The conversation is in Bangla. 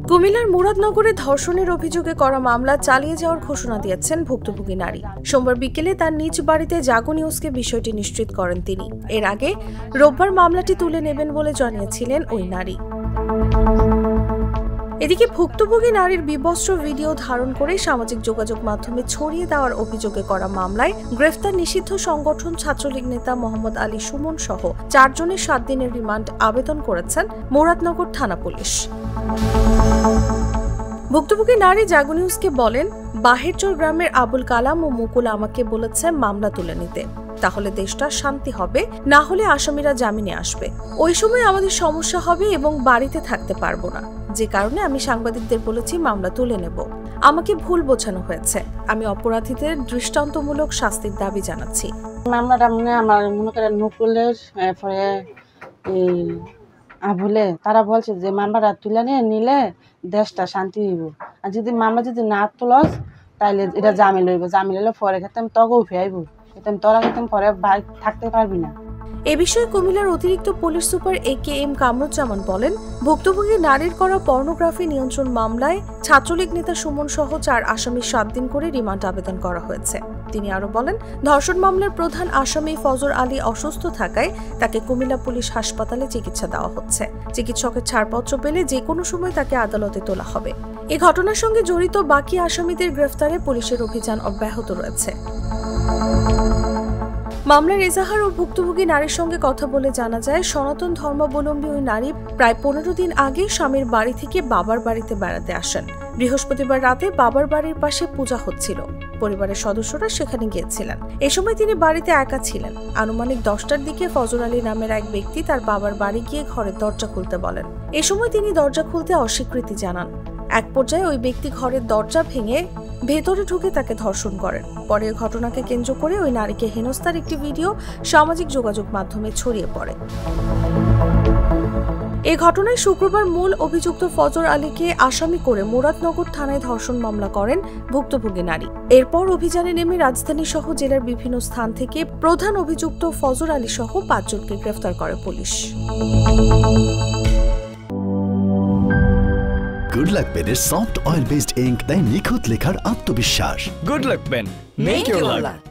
কুমিল্লার মুরাদনগরে ধর্ষণের অভিযোগে করা মামলা চালিয়ে যাওয়ার ঘোষণা দিয়েছেন ভুক্তভোগী নারী। সোমবার বিকেলে তার নিজ বাড়িতে জাগো নিউজকে বিষয়টি নিশ্চিত করেন তিনি। এর আগে রোববার মামলাটি তুলে নেবেন বলে জানিয়েছিলেন ওই নারী। এদিকে ভুক্তভোগী নারীর বিবস্ত্র ভিডিও ধারণ করে সামাজিক যোগাযোগ মাধ্যমে ছড়িয়ে দেওয়ার অভিযোগে করা মামলায় গ্রেফতার নিষিদ্ধ সংগঠন ছাত্রলীগ নেতা মোহাম্মদ আলী সুমন সহ 4 জনের 7 দিনের রিমান্ড আবেদন করেছেন মুরাদনগর থানা পুলিশ। ভুক্তভোগী নারী জাগো নিউজকে বলেন, বাহেরচর গ্রামের আবুল কালাম ও মুকুল আমাকে বলেছে মামলা তুলে নিতে, তাহলে দেশটা শান্তি হবে, না হলে আসামিরা জামিনে আসবে। ওই সময় আমাদের সমস্যা হবে এবং বাড়িতে থাকতে পারবো না, যে কারণে আমি সাংবাদিকদের বলেছি মামলা তুলে নেব। আমাকে ভুল বোঝানো হয়েছে, আমি অপরাধীদের দৃষ্টান্তমূলক শাস্তির দাবি জানাচ্ছি। মামলাটা আমার মনে করেন মুকুলের পরে আবুলে তারা বলছে যে মামলাটা তুলে নিলে দেশটা শান্তি হইব, আর যদি মামলা যদি না তুলস তাইলে এটা জামিন লইব, জামিন লইলে পরে খেতাম তগেও ফেরাইব, খেতাম তোরা খেতাম পরে থাকতে পারবি না। এ বিষয়ে কুমিল্লার অতিরিক্ত পুলিশ সুপার AKM কামরুজ্জামান বলেন, ভুক্তভোগী নারীর করা পর্নোগ্রাফি নিয়ন্ত্রণ মামলায় ছাত্রলীগ নেতা সুমন সহ 4 আসামির 7 দিন করে রিমান্ড আবেদন করা হয়েছে। তিনি আরো বলেন, ধর্ষণ মামলার প্রধান আসামি ফজর আলী অসুস্থ থাকায় তাকে কুমিল্লা পুলিশ হাসপাতালে চিকিৎসা দেওয়া হচ্ছে। চিকিৎসকের ছাড়পত্র পেলে যে কোনো সময় তাকে আদালতে তোলা হবে। এ ঘটনার সঙ্গে জড়িত বাকি আসামিদের গ্রেফতারে পুলিশের অভিযান অব্যাহত রয়েছে। মামলার এজাহার ও ভুক্তভোগী নারীর সঙ্গে কথা বলে জানা যায়, সনাতন ধর্মাবলম্বী ওই নারী প্রায় 15 দিন আগে স্বামীর বাড়ি থেকে বাবার বাড়িতে বেড়াতে আসেন। বৃহস্পতিবার রাতে বাবার বাড়ির পাশে পূজা হচ্ছিল, পরিবারের সদস্যরা সেখানে গিয়েছিলেন। এ সময় তিনি বাড়িতে একা ছিলেন। আনুমানিক 10টার দিকে ফজর আলী নামের এক ব্যক্তি তার বাবার বাড়ি গিয়ে ঘরের দরজা খুলতে বলেন। এ সময় তিনি দরজা খুলতে অস্বীকৃতি জানান। এক পর্যায়ে ওই ব্যক্তি ঘরের দরজা ভেঙে ভেতরে ঢুকে তাকে ধর্ষণ করেন। পরে ঘটনাকে কেন্দ্র করে ওই নারীকে হেনস্থার একটি ভিডিও সামাজিক যোগাযোগ মাধ্যমে ছড়িয়ে পড়ে। এ ঘটনায় শুক্রবার মূল অভিযুক্ত ফজর আলীকে আসামি করে মুরাদনগর থানায় ধর্ষণ মামলা করেন ভুক্তভোগী নারী। এরপর অভিযানে নেমে রাজধানী সহ জেলার বিভিন্ন স্থান থেকে প্রধান অভিযুক্ত ফজর আলী সহ 5 জনকে গ্রেফতার করে পুলিশ। গুড লাক পেনের সফট অয়েল বেসড ইঙ্ক দেয় নিখুঁত লেখার আত্মবিশ্বাস। Good luck pen, make your lakh.